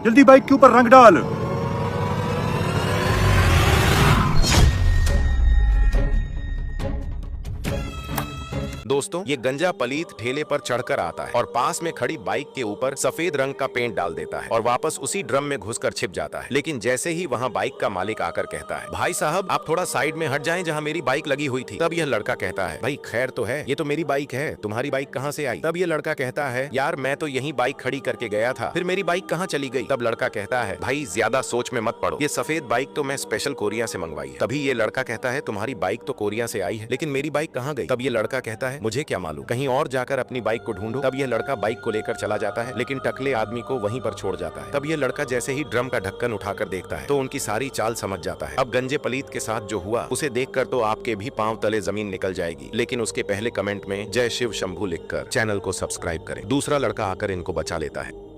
जल्दी बाइक के ऊपर रंग डाल। दोस्तों, ये गंजा पलीत ठेले पर चढ़कर आता है और पास में खड़ी बाइक के ऊपर सफेद रंग का पेंट डाल देता है और वापस उसी ड्रम में घुसकर छिप जाता है। लेकिन जैसे ही वहाँ बाइक का मालिक आकर कहता है, भाई साहब आप थोड़ा साइड में हट जाएं जहाँ मेरी बाइक लगी हुई थी, तब यह लड़का कहता है, भाई खैर तो है, ये तो मेरी बाइक है, तुम्हारी बाइक कहाँ से आई? तब ये लड़का कहता है, यार मैं तो यही बाइक खड़ी करके गया था, फिर मेरी बाइक कहाँ चली गई? तब लड़का कहता है, भाई ज्यादा सोच में मत पड़ो, ये सफेद बाइक तो मैं स्पेशल कोरिया से मंगवाई है। तभी ये लड़का कहता है, तुम्हारी बाइक तो कोरिया से आई है, लेकिन मेरी बाइक कहाँ गई? तब ये लड़का कहता है, मुझे क्या मालूम, कहीं और जाकर अपनी बाइक को ढूंढो। तब यह लड़का बाइक को लेकर चला जाता है, लेकिन टकले आदमी को वहीं पर छोड़ जाता है। तब यह लड़का जैसे ही ड्रम का ढक्कन उठाकर देखता है तो उनकी सारी चाल समझ जाता है। अब गंजे पलीत के साथ जो हुआ उसे देखकर तो आपके भी पांव तले जमीन निकल जाएगी, लेकिन उसके पहले कमेंट में जय शिव शंभू लिखकर चैनल को सब्सक्राइब करें। दूसरा लड़का आकर इनको बचा लेता है।